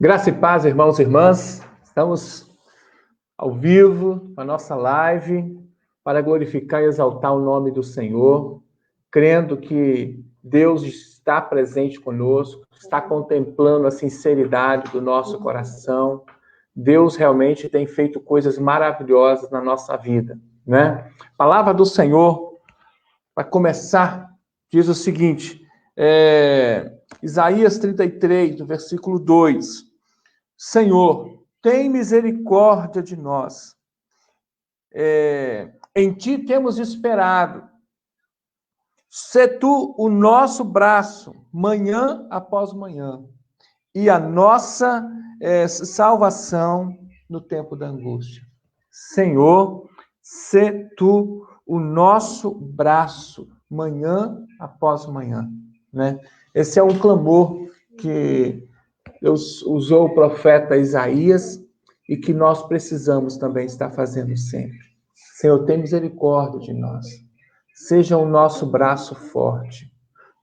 Graça e paz, irmãos e irmãs. Estamos ao vivo na nossa live para glorificar e exaltar o nome do Senhor, crendo que Deus está presente conosco, está contemplando a sinceridade do nosso coração. Deus realmente tem feito coisas maravilhosas na nossa vida, né? A palavra do Senhor, para começar, diz o seguinte, Isaías 33, do versículo 2. Senhor, tem misericórdia de nós. Em ti temos esperado. Sê tu o nosso braço, manhã após manhã, e a nossa salvação no tempo da angústia. Senhor, sê tu o nosso braço, manhã após manhã. Né? Esse é um clamor que Deus usou o profeta Isaías e que nós precisamos também estar fazendo sempre. Senhor, tem misericórdia de nós. Seja o nosso braço forte.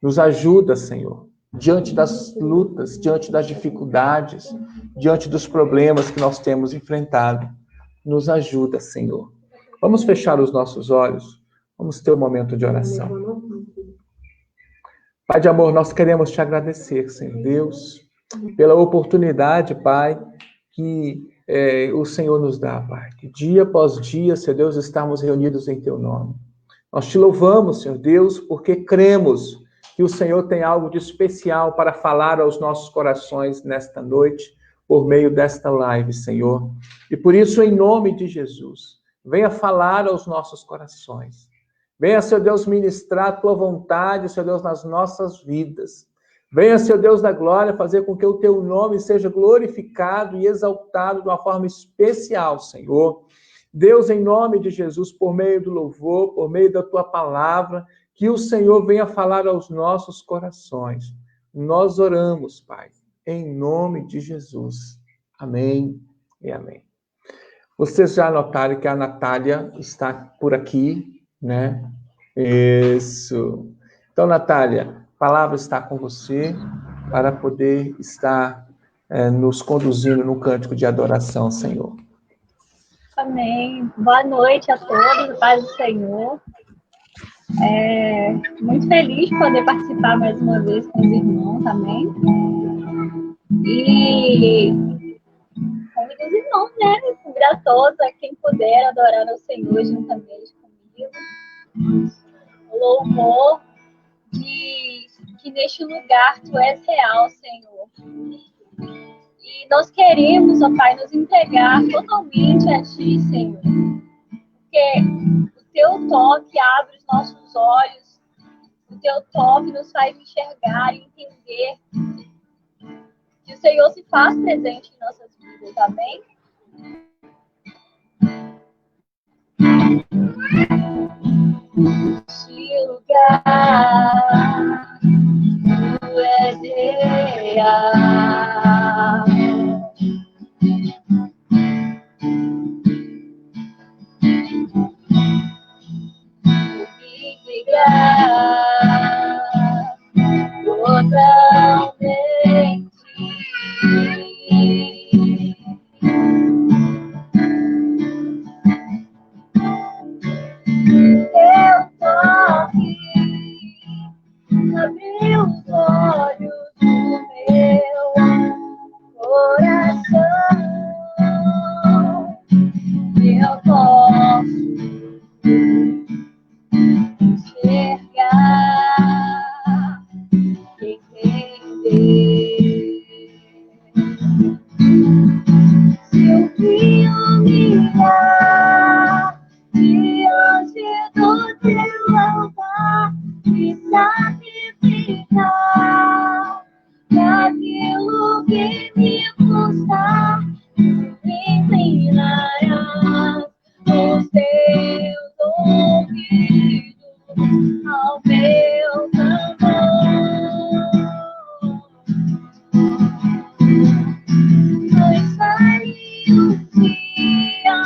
Nos ajuda, Senhor, diante das lutas, diante das dificuldades, diante dos problemas que nós temos enfrentado. Nos ajuda, Senhor. Vamos fechar os nossos olhos. Vamos ter um momento de oração. Pai de amor, nós queremos te agradecer, Senhor Deus, pela oportunidade, Pai, que o Senhor nos dá, Pai. Que dia após dia, Senhor Deus, estamos reunidos em Teu nome. Nós te louvamos, Senhor Deus, porque cremos que o Senhor tem algo de especial para falar aos nossos corações nesta noite, por meio desta live, Senhor. E por isso, em nome de Jesus, venha falar aos nossos corações. Venha, Senhor Deus, ministrar a Tua vontade, Senhor Deus, nas nossas vidas. Venha, Senhor Deus da glória, fazer com que o Teu nome seja glorificado e exaltado de uma forma especial, Senhor. Deus, em nome de Jesus, por meio do louvor, por meio da Tua palavra, que o Senhor venha falar aos nossos corações. Nós oramos, Pai, em nome de Jesus. Amém e amém. Vocês já notaram que a Natália está por aqui, né? Isso. Então, Natália, a palavra está com você para poder estar nos conduzindo no cântico de adoração, Senhor. Amém. Boa noite a todos, paz do Senhor. Muito feliz de poder participar mais uma vez com os irmãos, amém? E convido os irmãos, né? Gratoso a quem puder adorar ao Senhor juntamente comigo. O louvor que neste lugar Tu és real, Senhor. E nós queremos, ó Pai, nos entregar totalmente a Ti, Senhor. Porque o Teu toque abre os nossos olhos, o Teu toque nos faz enxergar e entender que o Senhor se faz presente em nossas vidas, amém? Este lugar, Tu és real. Totalmente. Eu toque, abri os olhos do meu coração. Eu posso enxergar, entender. Se eu me humilhar diante do Teu altar e sacrificar daquilo que me custar, me inclinarás os Teus ouvidos ao meu clamor. Pois faria um dia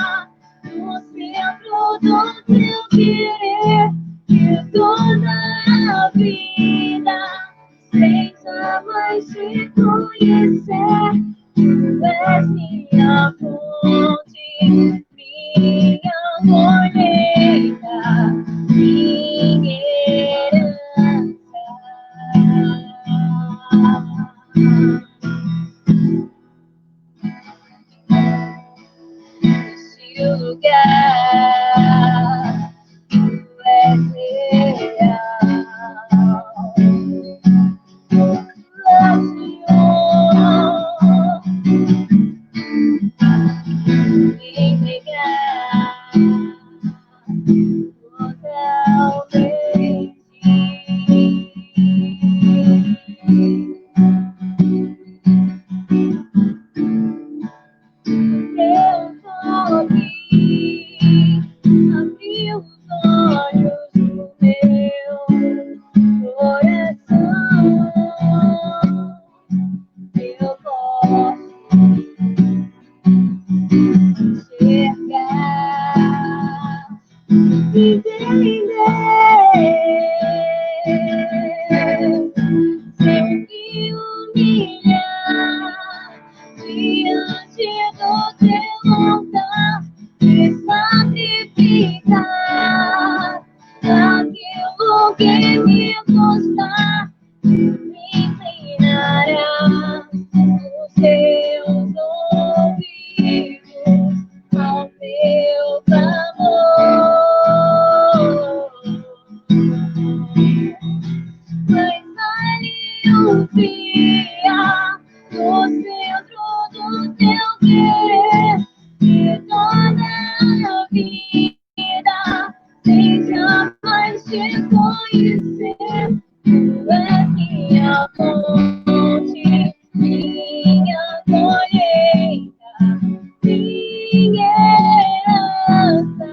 no centro do Teu querer, que toda a vida sem jamais te conhecer, humilhar diante do teu altar e sacrificar aquilo que me custar. Me inclinarás os teus ouvidos ao meu clamor. Mas ali um dia, no centro do teu querer, e toda a vida, sem jamais te conhecer. Tu és minha fonte, minha colheita, minha herança.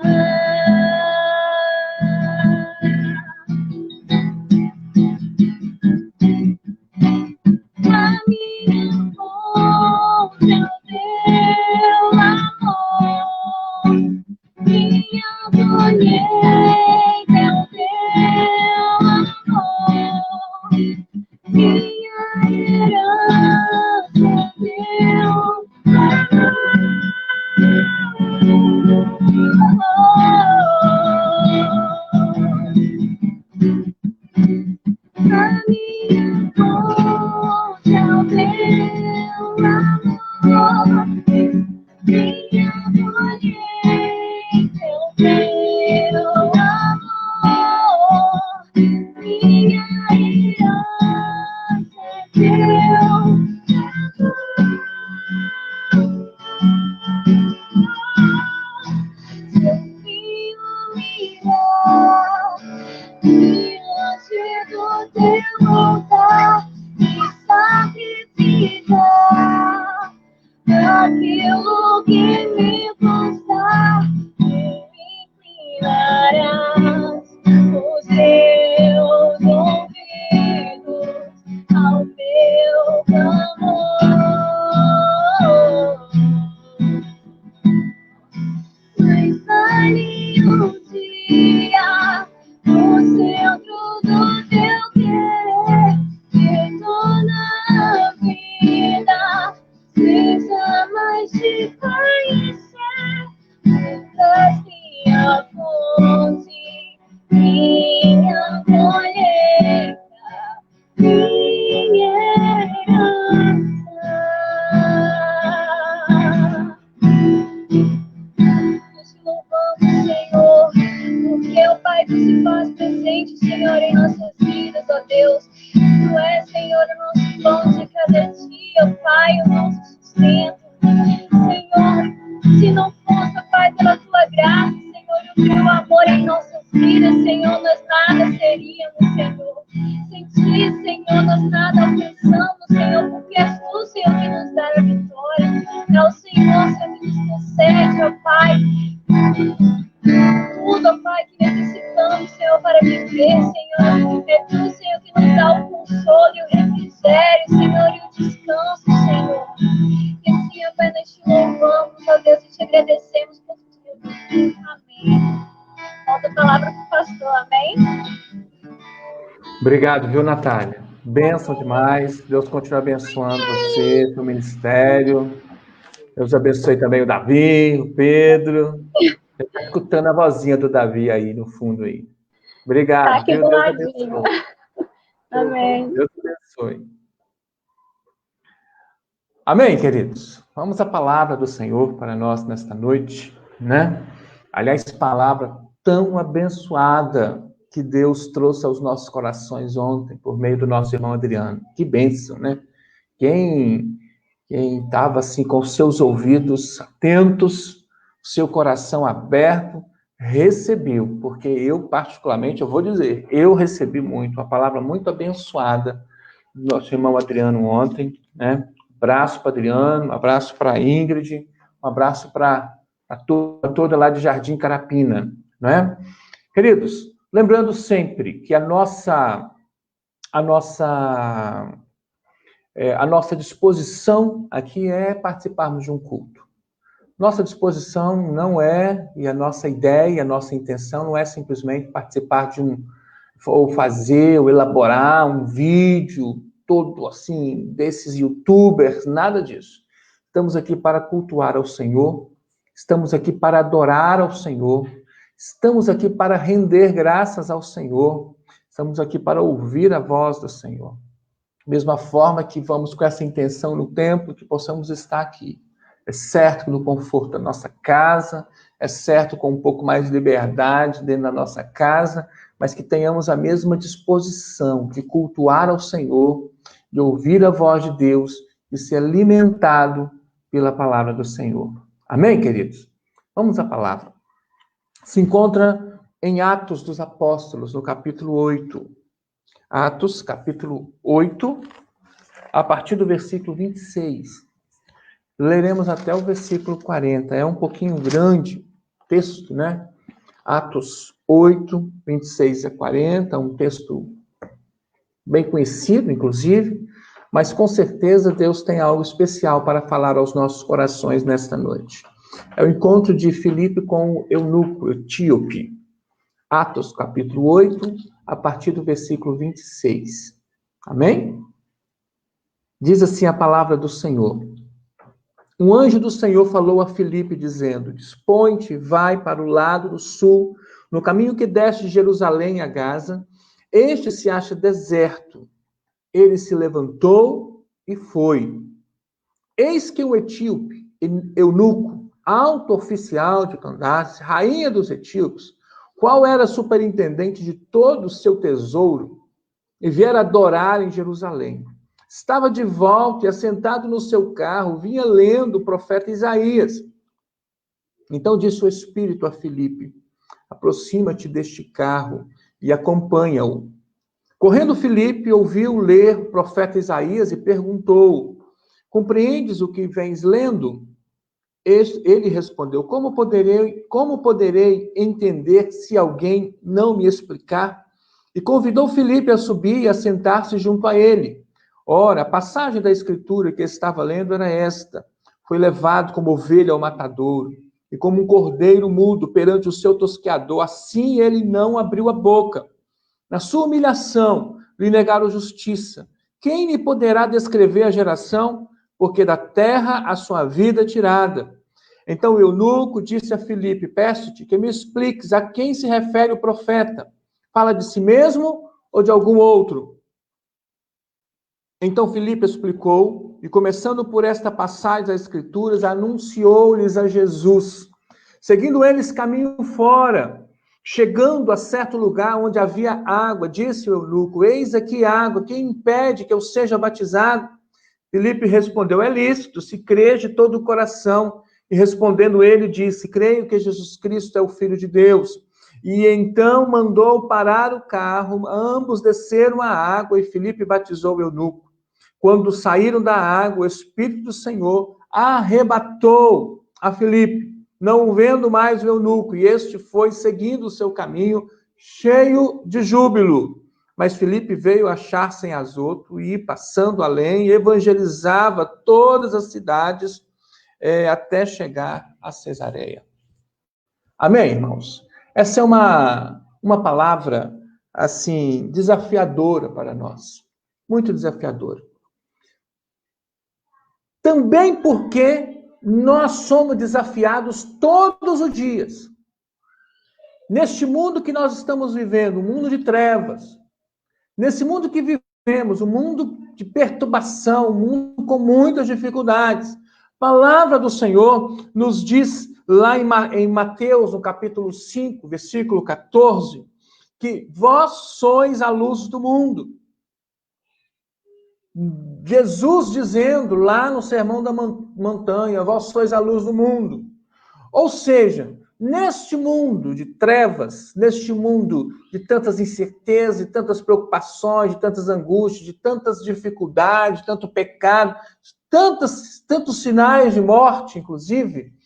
A minha fonte é o teu amor, minha colheita é o teu amor, minha herança é teu amor. A minha fonte é o teu amor, minha colheita é o teu amor, minha herança é teu amor. Seu filho me dá diante do teu altar e sacrificar aquilo que me custar. E me inclinarás os teus ouvidos ao meu clamor. Mas ali um dia, no centro do teu querer, que toda a vida, sem jamais te conhecer, tu és minha fonte, minha colheita, minha herança. Nós te louvamos, Senhor, porque o Pai que se faz presente, Senhor, em nossas vidas, ó Deus. Tu és, Senhor, o nosso pão de cada dia, ó Pai, o nosso sustento. Senhor, se não fosse, ó Pai, pela tua graça, Senhor, e o teu amor em nossas vidas, Senhor, nós nada seríamos, Senhor. Sem ti, Senhor, nós nada alcançamos, Senhor, porque és tu, Senhor, que nos dá a vitória. É o Senhor, Senhor, que nos concede, ó Pai, tudo, ó Pai, que necessitamos, Senhor, para viver, Senhor. É tu, Senhor, que nos dá o consolo e o refrigério, Senhor, e o descanso, Senhor. E sim, ó Pai, nós te louvamos, ó Deus, e te agradecemos por tudo. Amém. Volta a palavra para o pastor, amém? Obrigado, viu, Natália? Bênção demais. Deus continue abençoando você, seu ministério. Deus abençoe também o Davi, o Pedro. Está escutando a vozinha do Davi aí no fundo aí. Obrigado. Tá aqui viu? do Deus ladinho. abençoe. Amém. Deus abençoe. Amém, queridos? Vamos à palavra do Senhor para nós nesta noite, né? Aliás, palavra tão abençoada que Deus trouxe aos nossos corações ontem, por meio do nosso irmão Adriano. Que bênção, né? Quem estava assim com seus ouvidos atentos, seu coração aberto, recebeu, porque eu particularmente, eu vou dizer, eu recebi muito, uma palavra muito abençoada do nosso irmão Adriano ontem, né? Um abraço para Adriano, um abraço para Ingrid, um abraço para toda lá de Jardim Carapina, não é? Queridos, lembrando sempre que a nossa disposição aqui é participarmos de um culto. Nossa disposição não é, e a nossa ideia, a nossa intenção não é simplesmente participar de ou fazer, ou elaborar um vídeo, todo assim, desses youtubers, nada disso. Estamos aqui para cultuar ao Senhor, estamos aqui para adorar ao Senhor, estamos aqui para render graças ao Senhor, estamos aqui para ouvir a voz do Senhor. Mesma forma que vamos com essa intenção no templo, que possamos estar aqui. É certo que no conforto da nossa casa, é certo com um pouco mais de liberdade dentro da nossa casa, mas que tenhamos a mesma disposição de cultuar ao Senhor, de ouvir a voz de Deus, de ser alimentado pela palavra do Senhor. Amém, queridos? Vamos à palavra. Se encontra em Atos dos Apóstolos, no capítulo 8. Atos, capítulo 8, a partir do versículo 26. Leremos até o versículo 40. É um pouquinho grande o texto, né? Atos 8, 26 a 40, um texto bem conhecido, inclusive, mas com certeza Deus tem algo especial para falar aos nossos corações nesta noite. É o encontro de Filipe com o eunuco etíope. Atos, capítulo 8, a partir do versículo 26. Amém? Diz assim a palavra do Senhor. Um anjo do Senhor falou a Filipe, dizendo: Dispõe-te e vai para o lado do sul, no caminho que desce de Jerusalém a Gaza. Este se acha deserto. Ele se levantou e foi. Eis que o etíope, eunuco, alto oficial de Candace, rainha dos etíopes, qual era superintendente de todo o seu tesouro, e viera adorar em Jerusalém. Estava de volta e assentado no seu carro, vinha lendo o profeta Isaías. Então disse o Espírito a Filipe: aproxima-te deste carro e acompanha-o. Correndo Filipe, ouviu ler o profeta Isaías e perguntou: compreendes o que vens lendo? Ele respondeu: como poderei entender se alguém não me explicar? E convidou Filipe a subir e a sentar-se junto a ele. Ora, a passagem da escritura que estava lendo era esta: foi levado como ovelha ao matadouro, e como um cordeiro mudo perante o seu tosqueador, assim ele não abriu a boca. Na sua humilhação, lhe negaram justiça. Quem lhe poderá descrever a geração? Porque da terra a sua vida é tirada. Então o eunuco disse a Filipe: peço-te que me expliques a quem se refere o profeta. Fala de si mesmo ou de algum outro? Então Filipe explicou, e começando por esta passagem das Escrituras, anunciou-lhes a Jesus. Seguindo eles caminho fora, chegando a certo lugar onde havia água, disse o eunuco: eis aqui água, quem impede que eu seja batizado? Filipe respondeu: é lícito, se crês de todo o coração. E respondendo ele, disse: creio que Jesus Cristo é o Filho de Deus. E então mandou parar o carro, ambos desceram a água e Filipe batizou o eunuco. Quando saíram da água, o Espírito do Senhor arrebatou a Filipe, não vendo mais o eunuco, e este foi seguindo o seu caminho, cheio de júbilo. Mas Filipe veio achar-se em Azoto e, passando além, evangelizava todas as cidades até chegar a Cesareia. Amém, irmãos? Essa é uma palavra, assim, desafiadora para nós. Muito desafiadora. Também porque nós somos desafiados todos os dias. Neste mundo que nós estamos vivendo, um mundo de trevas, nesse mundo que vivemos, um mundo de perturbação, um mundo com muitas dificuldades, a palavra do Senhor nos diz lá em Mateus, no capítulo 5, versículo 14, que vós sois a luz do mundo. Jesus dizendo lá no Sermão da Montanha, vós sois a luz do mundo. Ou seja, neste mundo de trevas, neste mundo de tantas incertezas, de tantas preocupações, de tantas angústias, de tantas dificuldades, de tanto pecado, tantos sinais de morte, inclusive,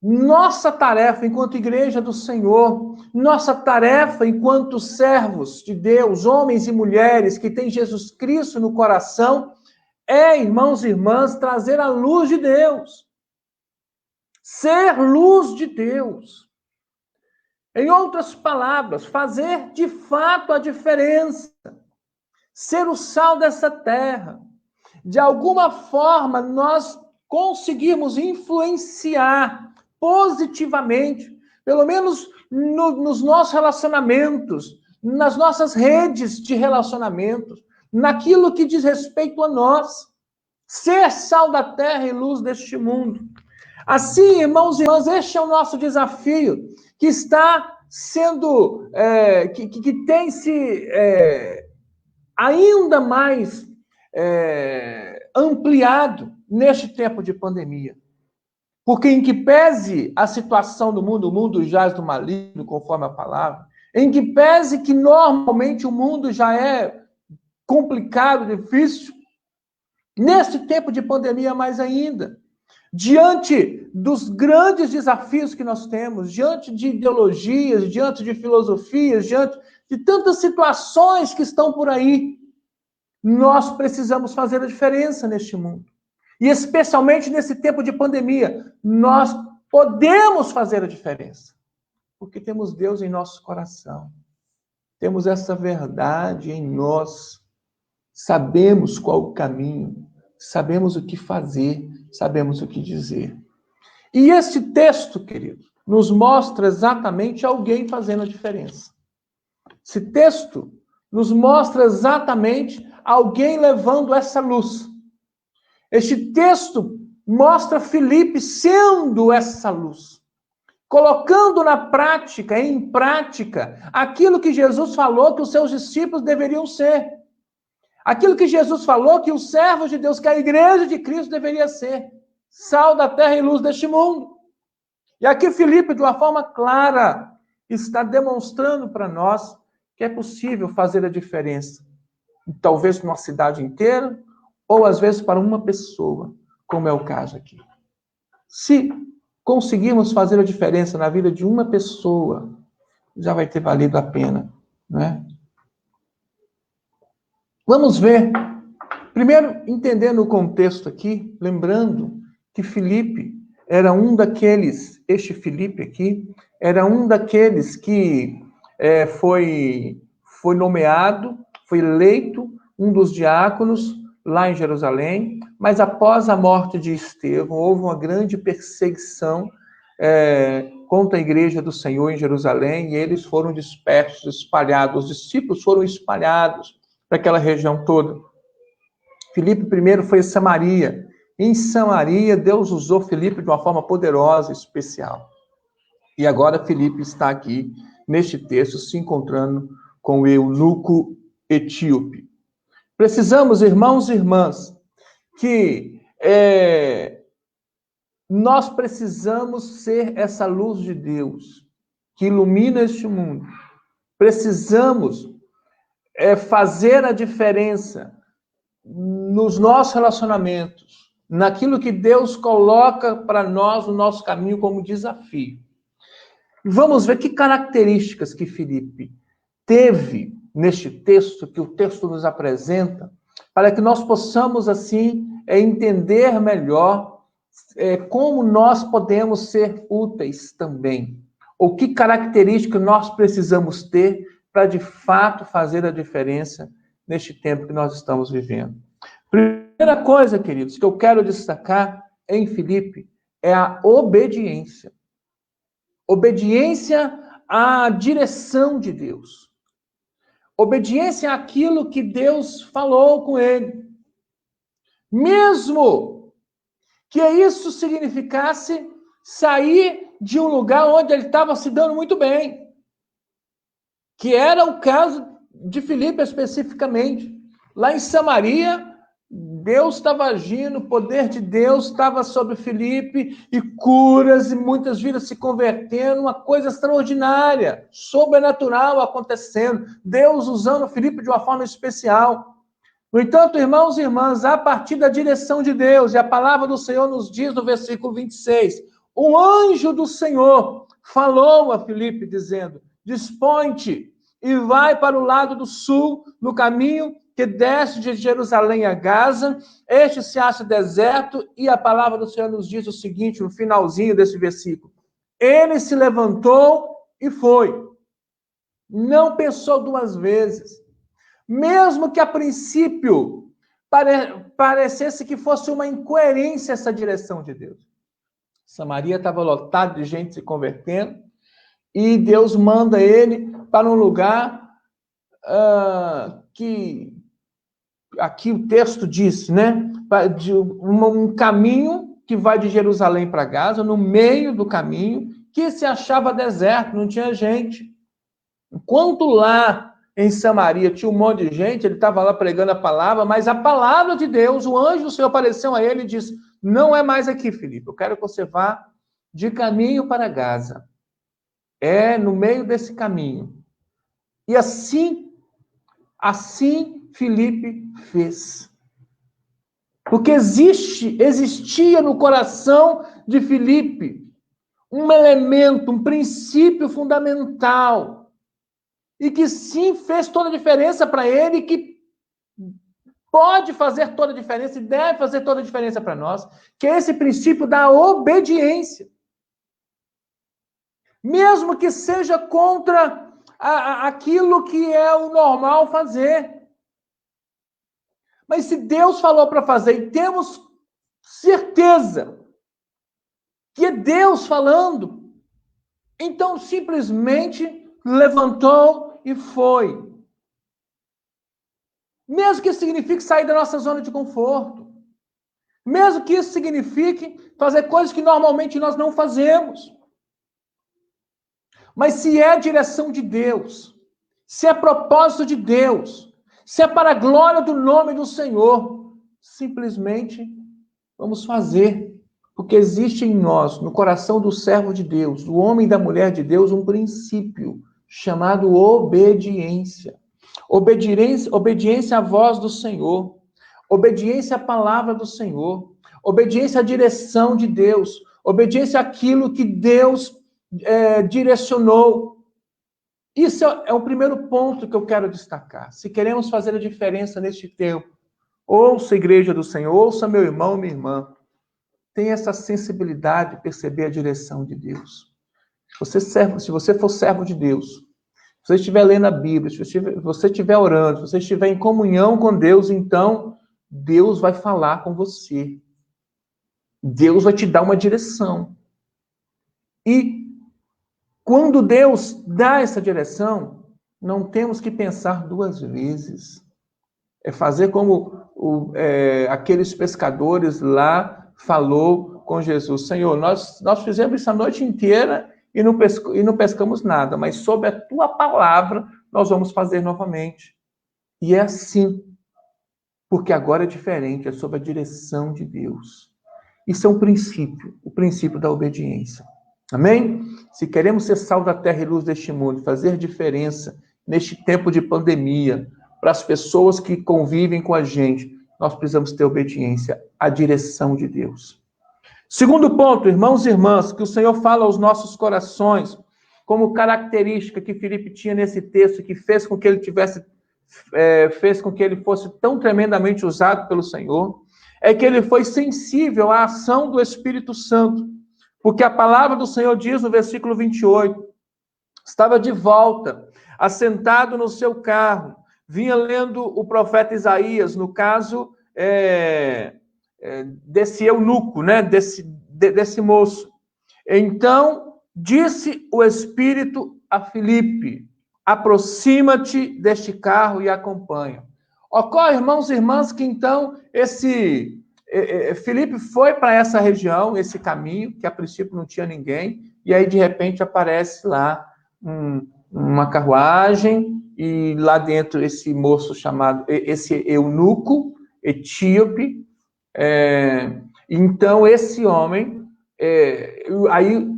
nossa tarefa enquanto igreja do Senhor, nossa tarefa enquanto servos de Deus, homens e mulheres que têm Jesus Cristo no coração, é, irmãos e irmãs, trazer a luz de Deus. Ser luz de Deus. Em outras palavras, fazer de fato a diferença. ser o sal dessa terra. De alguma forma, nós conseguimos influenciar positivamente, pelo menos nos nossos relacionamentos, nas nossas redes de relacionamentos, naquilo que diz respeito a nós. Ser sal da terra e luz deste mundo. Assim, irmãos e irmãs, este é o nosso desafio, que está sendo, que tem se ainda mais ampliado neste tempo de pandemia. Porque em que pese a situação do mundo, o mundo jaz do maligno, conforme a palavra, em que pese que normalmente o mundo já é complicado, difícil, neste tempo de pandemia mais ainda, diante dos grandes desafios que nós temos, diante de ideologias, diante de filosofias, diante de tantas situações que estão por aí, nós precisamos fazer a diferença neste mundo. E especialmente nesse tempo de pandemia, nós podemos fazer a diferença. Porque temos Deus em nosso coração. Temos essa verdade em nós. Sabemos qual o caminho. Sabemos o que fazer. Sabemos o que dizer. E esse texto, querido, nos mostra exatamente alguém fazendo a diferença. Esse texto nos mostra exatamente alguém levando essa luz. Este texto mostra Filipe sendo essa luz, colocando em prática, aquilo que Jesus falou que os seus discípulos deveriam ser. Aquilo que Jesus falou que os servos de Deus, que a igreja de Cristo deveria ser. Sal da terra e luz deste mundo. E aqui Filipe, de uma forma clara, está demonstrando para nós que é possível fazer a diferença. Talvez para uma cidade inteira, ou às vezes para uma pessoa, como é o caso aqui. Se conseguirmos fazer a diferença na vida de uma pessoa, já vai ter valido a pena, né? Vamos ver. Primeiro, entendendo o contexto aqui, lembrando que Filipe era um daqueles, este Filipe aqui, era um daqueles que foi nomeado, foi eleito um dos diáconos lá em Jerusalém, mas após a morte de Estevão, houve uma grande perseguição contra a igreja do Senhor em Jerusalém, e eles foram dispersos, espalhados, os discípulos foram espalhados para aquela região toda. Filipe primeiro foi em Samaria. Em Samaria, Deus usou Filipe de uma forma poderosa, especial. E agora Filipe está aqui, neste texto, se encontrando com o eunuco etíope. Precisamos, irmãos e irmãs, que nós precisamos ser essa luz de Deus que ilumina este mundo. Precisamos fazer a diferença nos nossos relacionamentos, naquilo que Deus coloca para nós no nosso caminho como desafio. Vamos ver que características que Filipe teve neste texto, que o texto nos apresenta, para que nós possamos, assim, entender melhor como nós podemos ser úteis também. Ou que características nós precisamos ter para, de fato, fazer a diferença neste tempo que nós estamos vivendo. Primeira coisa, queridos, que eu quero destacar em Filipe é a obediência. Obediência à direção de Deus. Obediência àquilo que Deus falou com ele. Mesmo que isso significasse sair de um lugar onde ele estava se dando muito bem. Que era o caso de Filipe especificamente. Lá em Samaria, Deus estava agindo, o poder de Deus estava sobre Filipe, e curas, e muitas vidas se convertendo, uma coisa extraordinária, sobrenatural acontecendo, Deus usando Filipe de uma forma especial. No entanto, irmãos e irmãs, a partir da direção de Deus, e a palavra do Senhor nos diz no versículo 26, o anjo do Senhor falou a Filipe dizendo, dispõe-te e vai para o lado do sul, no caminho que desce de Jerusalém a Gaza, este se acha deserto, e a palavra do Senhor nos diz o seguinte, no finalzinho desse versículo, ele se levantou e foi. Não pensou duas vezes. Mesmo que a princípio parecesse que fosse uma incoerência essa direção de Deus. Samaria estava lotada de gente se convertendo e Deus manda ele para um lugar que aqui o texto diz, né? De um caminho que vai de Jerusalém para Gaza, no meio do caminho, que se achava deserto, não tinha gente. Enquanto lá em Samaria tinha um monte de gente, ele estava lá pregando a palavra, mas a palavra de Deus, o anjo do Senhor apareceu a ele e disse: não é mais aqui, Filipe, eu quero que você vá de caminho para Gaza. É no meio desse caminho. E assim Filipe fez. Porque existia no coração de Filipe um elemento, um princípio fundamental, e que sim fez toda a diferença para ele, que pode fazer toda a diferença e deve fazer toda a diferença para nós, que é esse princípio da obediência. Mesmo que seja contra aquilo que é o normal fazer. Mas se Deus falou para fazer e temos certeza que é Deus falando, então simplesmente levantou e foi. Mesmo que isso signifique sair da nossa zona de conforto. Mesmo que isso signifique fazer coisas que normalmente nós não fazemos. Mas se é a direção de Deus, se é propósito de Deus, se é para a glória do nome do Senhor, simplesmente vamos fazer. Porque existe em nós, no coração do servo de Deus, do homem e da mulher de Deus, um princípio chamado obediência. Obediência à voz do Senhor. Obediência à palavra do Senhor. Obediência à direção de Deus. Obediência àquilo que Deus direcionou. Isso é o primeiro ponto que eu quero destacar. Se queremos fazer a diferença neste tempo, ouça a igreja do Senhor, ouça meu irmão, minha irmã. Tenha essa sensibilidade de perceber a direção de Deus. Se você for servo de Deus, se você estiver lendo a Bíblia, se você estiver orando, se você estiver em comunhão com Deus, então Deus vai falar com você. Deus vai te dar uma direção. E quando Deus dá essa direção, não temos que pensar duas vezes. É fazer como aqueles pescadores lá falou com Jesus: Senhor, nós fizemos isso a noite inteira e não pescamos nada, mas sob a tua palavra nós vamos fazer novamente. E é assim, porque agora é diferente, é sob a direção de Deus. Isso é um princípio, o princípio da obediência. Amém? Se queremos ser sal da terra e luz deste mundo, fazer diferença neste tempo de pandemia, para as pessoas que convivem com a gente, nós precisamos ter obediência à direção de Deus. Segundo ponto, irmãos e irmãs, que o Senhor fala aos nossos corações, como característica que Filipe tinha nesse texto, que fez com que ele fez com que ele fosse tão tremendamente usado pelo Senhor, é que ele foi sensível à ação do Espírito Santo. Porque a palavra do Senhor diz no versículo 28, estava de volta, assentado no seu carro, vinha lendo o profeta Isaías, no caso desse eunuco, né? desse moço. Então, disse o Espírito a Filipe: aproxima-te deste carro e acompanha. Ocorre, irmãos e irmãs, que então Filipe foi para essa região, esse caminho, que a princípio não tinha ninguém, e aí de repente aparece lá uma carruagem, e lá dentro esse moço chamado, esse eunuco, etíope. Então esse homem, aí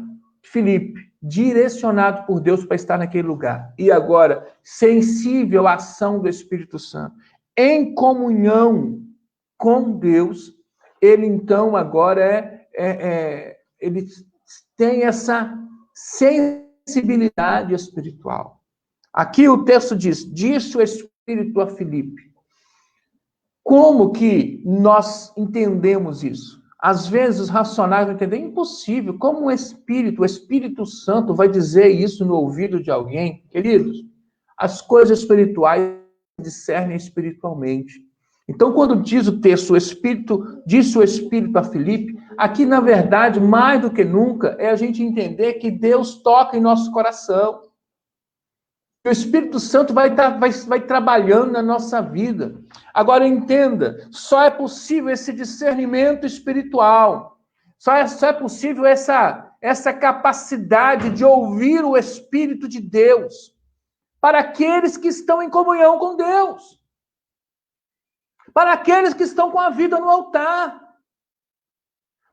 Filipe, direcionado por Deus para estar naquele lugar, e agora sensível à ação do Espírito Santo, em comunhão com Deus, ele então agora ele tem essa sensibilidade espiritual. Aqui o texto diz: disse o Espírito a Filipe. Como que nós entendemos isso? Às vezes os racionais não entendem. É impossível. Como o Espírito Santo vai dizer isso no ouvido de alguém? Queridos, as coisas espirituais discernem espiritualmente. Então, quando diz o texto, disse o Espírito a Filipe, aqui, na verdade, mais do que nunca, é a gente entender que Deus toca em nosso coração. O Espírito Santo vai trabalhando na nossa vida. Agora, entenda, só é possível esse discernimento espiritual. Só é possível essa capacidade de ouvir o Espírito de Deus para aqueles que estão em comunhão com Deus. Para aqueles que estão com a vida no altar.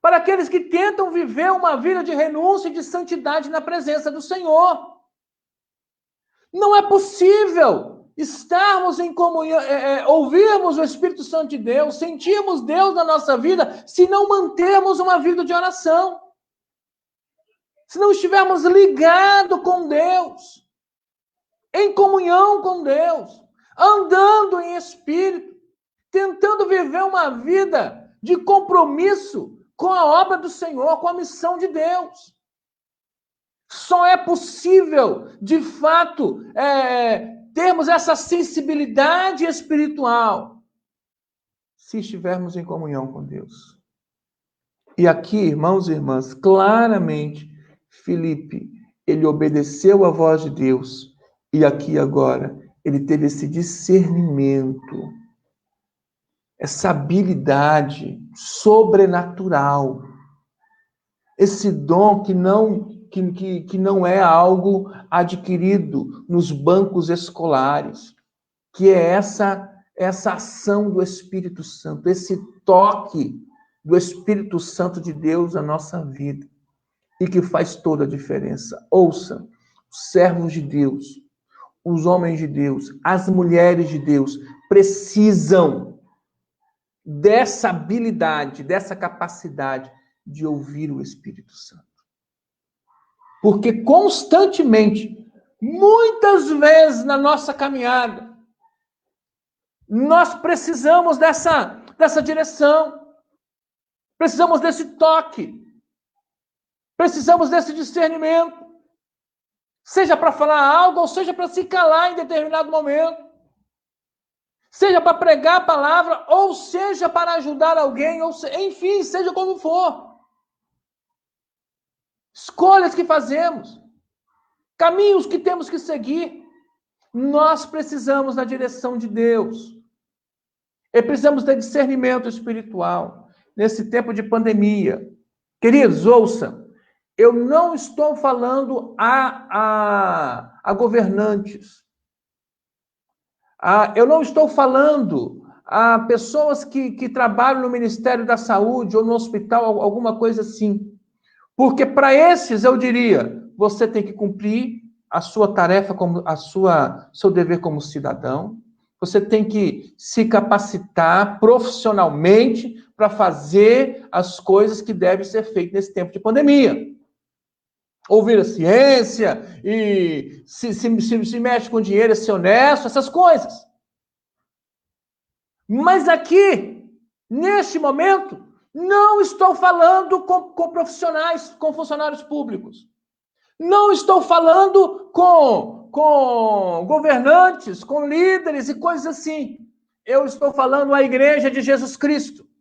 Para aqueles que tentam viver uma vida de renúncia e de santidade na presença do Senhor. Não é possível estarmos em comunhão, ouvirmos o Espírito Santo de Deus, sentirmos Deus na nossa vida, se não mantermos uma vida de oração. Se não estivermos ligados com Deus, em comunhão com Deus, andando em espírito, tentando viver uma vida de compromisso com a obra do Senhor, com a missão de Deus. Só é possível, de fato, termos essa sensibilidade espiritual se estivermos em comunhão com Deus. E aqui, irmãos e irmãs, claramente, Filipe, ele obedeceu à voz de Deus. E aqui agora, ele teve esse discernimento, essa habilidade sobrenatural, esse dom que não é algo adquirido nos bancos escolares, que é essa ação do Espírito Santo, esse toque do Espírito Santo de Deus na nossa vida, e que faz toda a diferença. Ouça, os servos de Deus, os homens de Deus, as mulheres de Deus, precisam dessa habilidade, dessa capacidade de ouvir o Espírito Santo. Porque constantemente, muitas vezes na nossa caminhada, nós precisamos dessa direção, precisamos desse toque, precisamos desse discernimento, seja para falar algo, ou seja para se calar em determinado momento, seja para pregar a palavra, ou seja para ajudar alguém, enfim, seja como for. Escolhas que fazemos, caminhos que temos que seguir, nós precisamos da direção de Deus. E precisamos ter discernimento espiritual nesse tempo de pandemia. Queridos, ouçam, eu não estou falando a governantes. Eu não estou falando a pessoas que trabalham no Ministério da Saúde ou no hospital, alguma coisa assim. Porque para esses, eu diria, você tem que cumprir a sua tarefa, seu dever como cidadão. Você tem que se capacitar profissionalmente para fazer as coisas que devem ser feitas nesse tempo de pandemia. Ouvir a ciência e se mexe com dinheiro, ser honesto, essas coisas. Mas aqui, neste momento, não estou falando com profissionais, com funcionários públicos. Não estou falando com governantes, com líderes e coisas assim. Eu estou falando à Igreja de Jesus Cristo.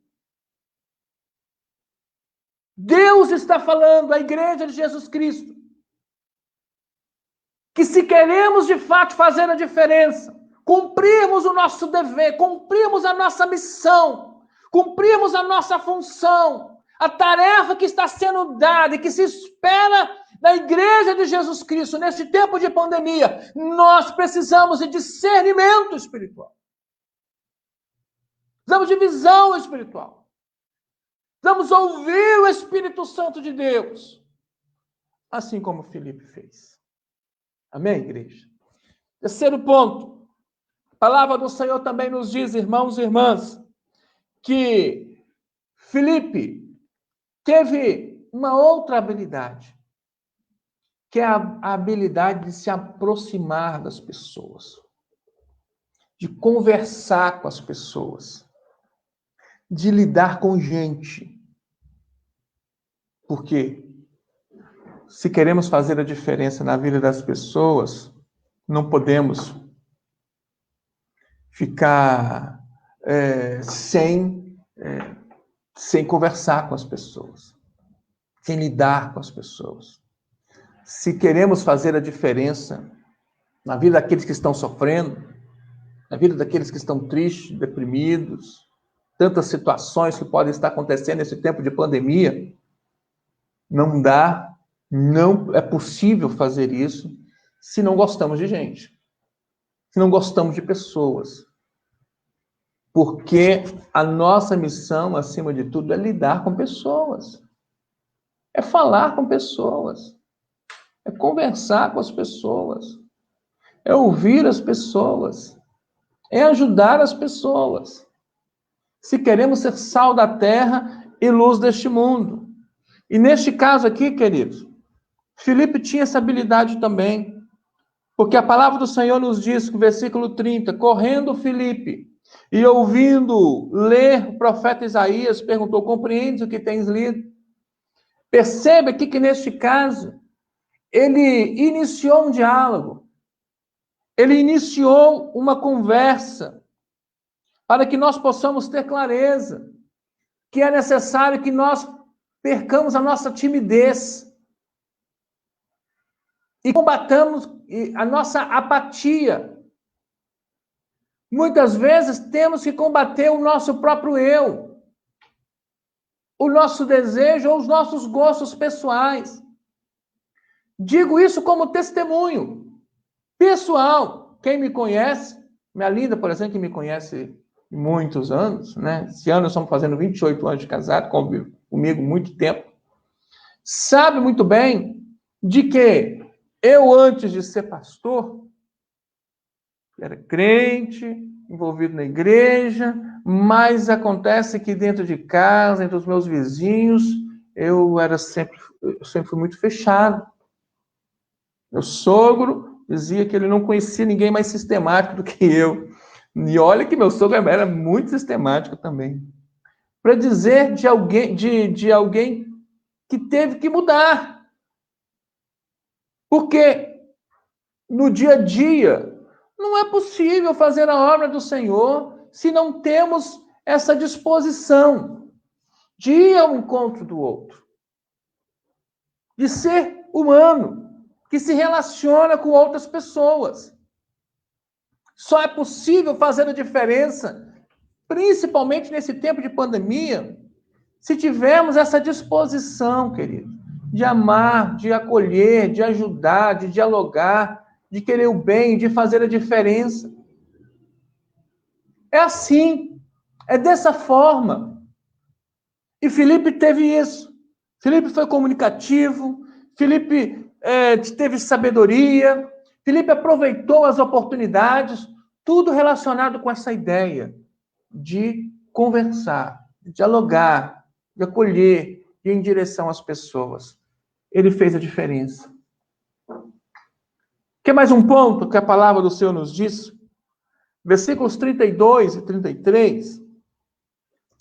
Deus está falando à Igreja de Jesus Cristo. Que se queremos de fato fazer a diferença, cumprirmos o nosso dever, cumprirmos a nossa missão, cumprirmos a nossa função, a tarefa que está sendo dada e que se espera na Igreja de Jesus Cristo, nesse tempo de pandemia, nós precisamos de discernimento espiritual. Precisamos de visão espiritual. Precisamos ouvir o Espírito Santo de Deus, assim como Filipe fez. Amém, igreja? Terceiro ponto. A palavra do Senhor também nos diz, irmãos e irmãs, que Filipe teve uma outra habilidade, que é a habilidade de se aproximar das pessoas, de conversar com as pessoas, de lidar com gente. Porque se queremos fazer a diferença na vida das pessoas, não podemos ficar sem conversar com as pessoas, sem lidar com as pessoas. Se queremos fazer a diferença na vida daqueles que estão sofrendo, na vida daqueles que estão tristes, deprimidos, tantas situações que podem estar acontecendo nesse tempo de pandemia, não é possível fazer isso se não gostamos de gente, se não gostamos de pessoas. Porque a nossa missão, acima de tudo, é lidar com pessoas, é falar com pessoas, é conversar com as pessoas, é ouvir as pessoas, é ajudar as pessoas. Se queremos ser sal da terra e luz deste mundo. E neste caso aqui, queridos, Filipe tinha essa habilidade também. Porque a palavra do Senhor nos diz, no versículo 30, correndo Filipe e ouvindo ler o profeta Isaías, perguntou, compreendes o que tens lido? Percebe aqui que neste caso, ele iniciou um diálogo. Ele iniciou uma conversa para que nós possamos ter clareza que é necessário que nós percamos a nossa timidez e combatamos a nossa apatia. Muitas vezes temos que combater o nosso próprio eu, o nosso desejo ou os nossos gostos pessoais. Digo isso como testemunho pessoal. Quem me conhece, minha linda, por exemplo, que me conhece há muitos anos, né? Esse ano estamos fazendo 28 anos de casado, convive comigo muito tempo, sabe muito bem de que eu, antes de ser pastor, era crente, envolvido na igreja, mas acontece que dentro de casa, entre os meus vizinhos, eu sempre fui muito fechado. Meu sogro dizia que ele não conhecia ninguém mais sistemático do que eu. E olha que meu sogro era muito sistemático também. Para dizer de alguém que teve que mudar. Porque no dia a dia não é possível fazer a obra do Senhor se não temos essa disposição de ir ao encontro do outro, de ser humano, que se relaciona com outras pessoas. Só é possível fazer a diferença, principalmente nesse tempo de pandemia, se tivermos essa disposição, querido, de amar, de acolher, de ajudar, de dialogar, de querer o bem, de fazer a diferença. É assim, é dessa forma. E Filipe teve isso. Filipe foi comunicativo, Filipe teve sabedoria, Filipe aproveitou as oportunidades, tudo relacionado com essa ideia de conversar, de dialogar, de acolher, de ir em direção às pessoas. Ele fez a diferença. Quer mais um ponto que a palavra do Senhor nos diz? Versículos 32 e 33,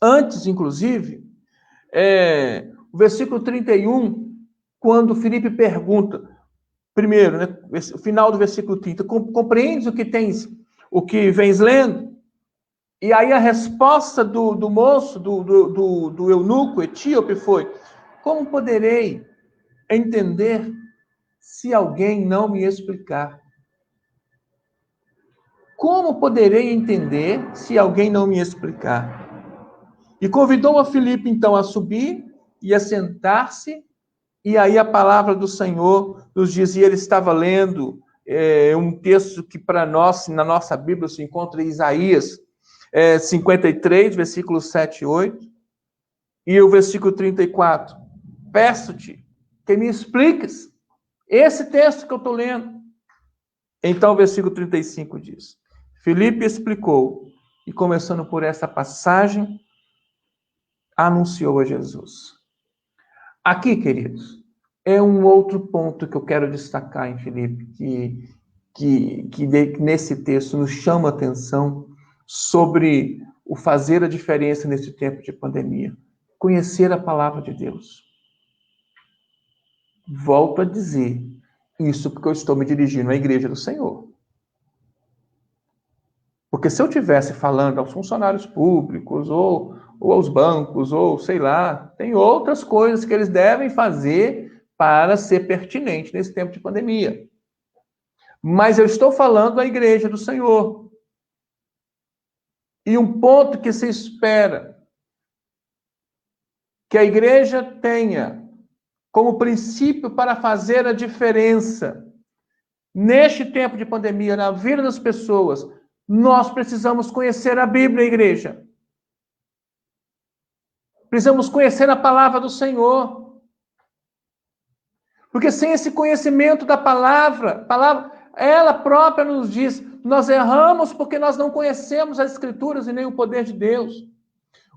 antes, inclusive, o versículo 31, quando Filipe pergunta, primeiro, né, o final do versículo 30, compreendes o que vens lendo? E aí a resposta do moço, do eunuco etíope foi, como poderei entender se alguém não me explicar? Como poderei entender se alguém não me explicar? E convidou a Filipe, então, a subir e a sentar-se, e aí a palavra do Senhor nos dizia, ele estava lendo um texto que para nós, na nossa Bíblia, se encontra em Isaías 53, versículos 7 e 8, e o versículo 34. Peço-te que me expliques esse texto que eu estou lendo. Então o versículo 35 diz, Filipe explicou, e começando por essa passagem, anunciou a Jesus. Aqui, queridos, é um outro ponto que eu quero destacar em Filipe, que nesse texto nos chama a atenção sobre o fazer a diferença nesse tempo de pandemia. Conhecer a palavra de Deus. Volto a dizer isso porque eu estou me dirigindo à igreja do Senhor. Porque se eu estivesse falando aos funcionários públicos, ou aos bancos, ou sei lá, tem outras coisas que eles devem fazer para ser pertinente nesse tempo de pandemia. Mas eu estou falando da igreja do Senhor. E um ponto que se espera que a igreja tenha como princípio para fazer a diferença neste tempo de pandemia, na vida das pessoas, nós precisamos conhecer a Bíblia, igreja. Precisamos conhecer a palavra do Senhor. Porque sem esse conhecimento da palavra, ela própria nos diz, nós erramos porque nós não conhecemos as Escrituras e nem o poder de Deus.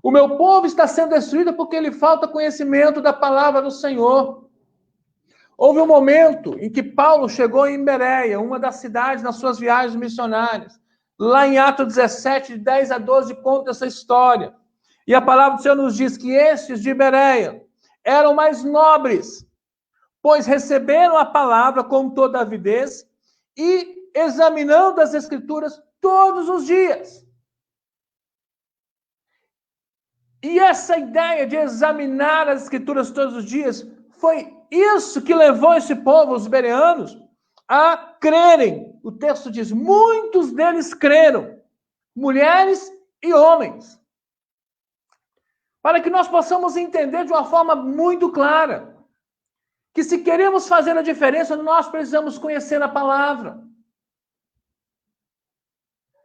O meu povo está sendo destruído porque lhe falta conhecimento da palavra do Senhor. Houve um momento em que Paulo chegou em Bereia, uma das cidades nas suas viagens missionárias. Lá em Atos 17, de 10 a 12, conta essa história. E a palavra do Senhor nos diz que estes de Bereia eram mais nobres, pois receberam a palavra com toda avidez e examinando as Escrituras todos os dias. E essa ideia de examinar as Escrituras todos os dias foi isso que levou esse povo, os bereanos, a crerem. O texto diz, muitos deles creram, mulheres e homens. Para que nós possamos entender de uma forma muito clara que se queremos fazer a diferença, nós precisamos conhecer a palavra.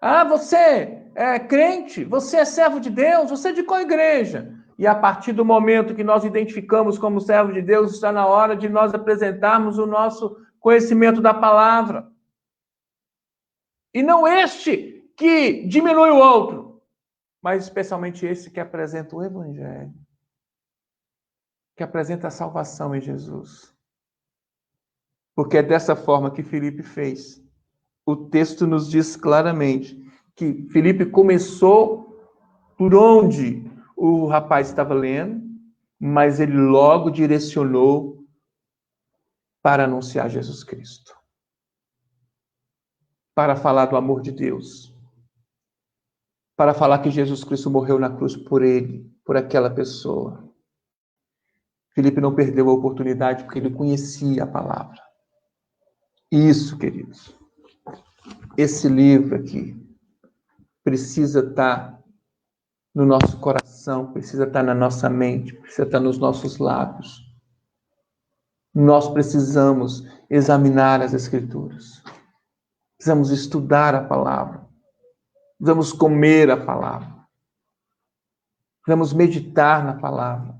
Ah, você é crente, você é servo de Deus, você é de qual igreja? E a partir do momento que nós identificamos como servo de Deus, está na hora de nós apresentarmos o nosso conhecimento da palavra. E não este que diminui o outro, mas especialmente esse que apresenta o Evangelho, que apresenta a salvação em Jesus. Porque é dessa forma que Filipe fez. O texto nos diz claramente que Filipe começou por onde o rapaz estava lendo, mas ele logo direcionou para anunciar Jesus Cristo. Para falar do amor de Deus. Para falar que Jesus Cristo morreu na cruz por ele, por aquela pessoa. Filipe não perdeu a oportunidade porque ele conhecia a palavra. Isso, queridos. Esse livro aqui precisa estar no nosso coração, precisa estar na nossa mente, precisa estar nos nossos lábios. Nós precisamos examinar as Escrituras. Precisamos estudar a palavra. Precisamos comer a palavra. Precisamos meditar na palavra.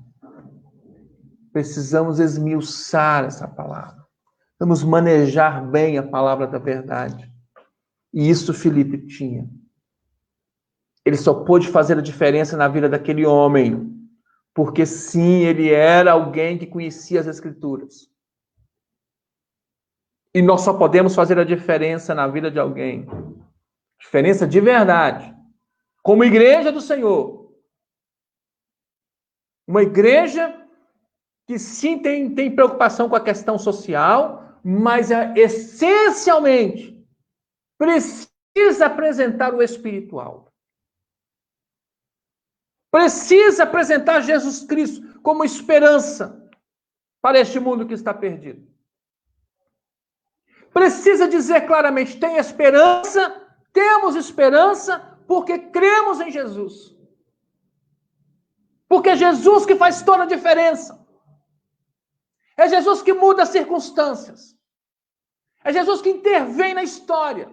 Precisamos esmiuçar essa palavra. Precisamos manejar bem a palavra da verdade. E isso Filipe tinha. Ele só pôde fazer a diferença na vida daquele homem, porque sim, ele era alguém que conhecia as Escrituras. E nós só podemos fazer a diferença na vida de alguém, diferença de verdade, como igreja do Senhor. Uma igreja que sim tem preocupação com a questão social, mas essencialmente precisa apresentar o espiritual. Precisa apresentar Jesus Cristo como esperança para este mundo que está perdido. Precisa dizer claramente, tem esperança, temos esperança, porque cremos em Jesus. Porque é Jesus que faz toda a diferença. É Jesus que muda as circunstâncias. É Jesus que intervém na história.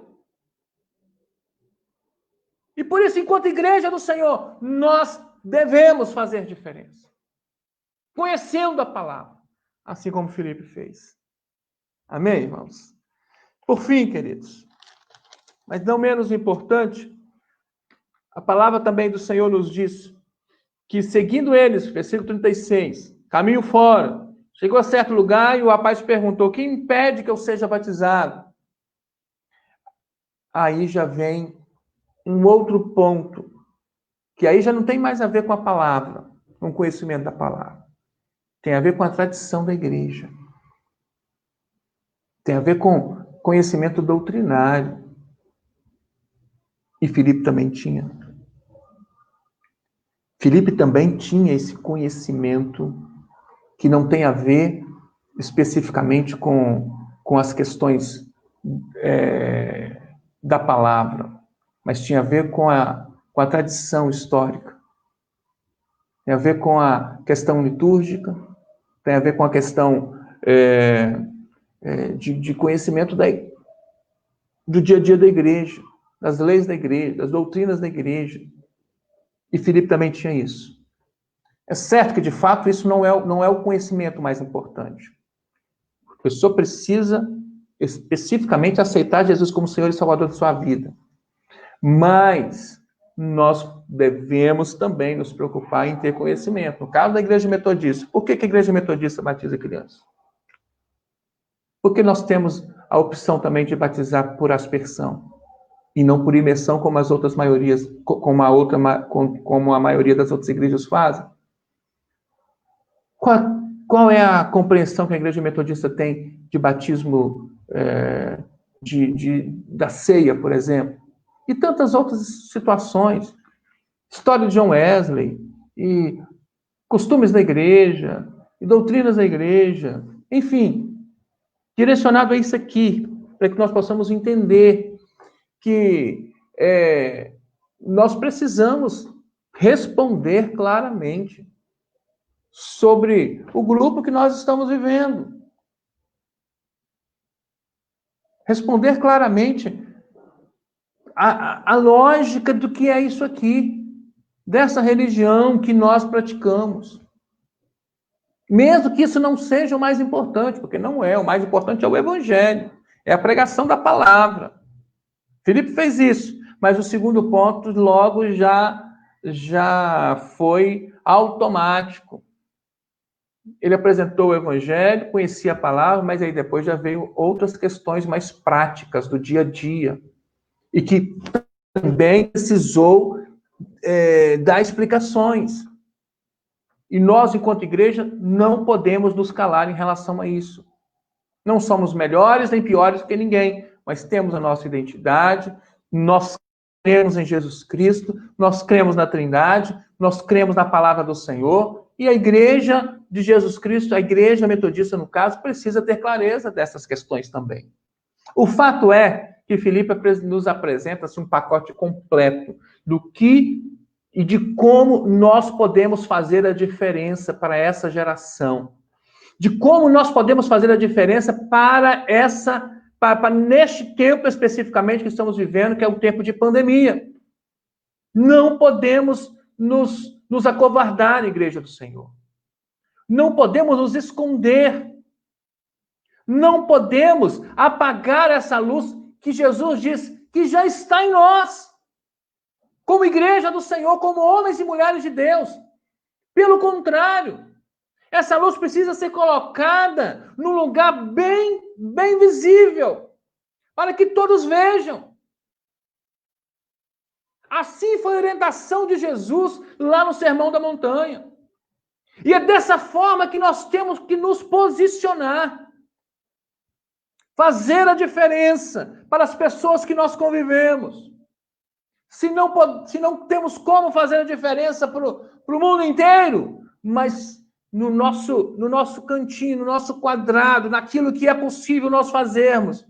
E por isso, enquanto igreja do Senhor, nós devemos fazer diferença. Conhecendo a palavra, assim como Filipe fez. Amém, irmãos? Por fim, queridos, mas não menos importante, a palavra também do Senhor nos diz que, seguindo eles, versículo 36, caminho fora, chegou a certo lugar e o rapaz perguntou, quem impede que eu seja batizado? Aí já vem um outro ponto, que aí já não tem mais a ver com a palavra, com o conhecimento da palavra. Tem a ver com a tradição da igreja. Tem a ver com conhecimento doutrinário. E Filipe também tinha. Filipe também tinha esse conhecimento que não tem a ver especificamente com as questões da palavra, mas tinha a ver com a tradição histórica. Tem a ver com a questão litúrgica, tem a ver com a questão de conhecimento do dia a dia da igreja, das leis da igreja, das doutrinas da igreja. E Filipe também tinha isso. É certo que, de fato, isso não é o conhecimento mais importante. A pessoa precisa especificamente aceitar Jesus como Senhor e Salvador da sua vida. Mas nós devemos também nos preocupar em ter conhecimento. No caso da Igreja Metodista, por que a Igreja Metodista batiza crianças? Porque nós temos a opção também de batizar por aspersão e não por imersão, como as outras maiorias, como a maioria das outras igrejas fazem. Qual é a compreensão que a Igreja Metodista tem de batismo da ceia, por exemplo? E tantas outras situações. História de John Wesley, e costumes da igreja, e doutrinas da igreja. Enfim, direcionado a isso aqui, para que nós possamos entender que nós precisamos responder claramente sobre o grupo que nós estamos vivendo. Responder claramente a lógica do que é isso aqui, dessa religião que nós praticamos. Mesmo que isso não seja o mais importante, porque não é. O mais importante é o evangelho, é a pregação da palavra. Filipe fez isso, mas o segundo ponto logo já foi automático. Ele apresentou o evangelho, conhecia a palavra, mas aí depois já veio outras questões mais práticas do dia a dia. E que também precisou dar explicações. E nós, enquanto igreja, não podemos nos calar em relação a isso. Não somos melhores nem piores que ninguém, mas temos a nossa identidade, nós cremos em Jesus Cristo, nós cremos na Trindade, nós cremos na palavra do Senhor, e a igreja de Jesus Cristo, a igreja metodista, no caso, precisa ter clareza dessas questões também. O fato é que Filipe nos apresenta um pacote completo do que e de como nós podemos fazer a diferença para essa geração. De como nós podemos fazer a diferença para neste tempo especificamente que estamos vivendo, que é o tempo de pandemia. Não podemos nos acovardar, Igreja do Senhor. Não podemos nos esconder. Não podemos apagar essa luz que Jesus diz que já está em nós. Como igreja do Senhor, como homens e mulheres de Deus. Pelo contrário, essa luz precisa ser colocada num lugar bem visível, para que todos vejam. Assim foi a orientação de Jesus lá no Sermão da Montanha. E é dessa forma que nós temos que nos posicionar. Fazer a diferença para as pessoas que nós convivemos. Se não temos como fazer a diferença para o mundo inteiro, mas no nosso cantinho, no nosso quadrado, naquilo que é possível nós fazermos,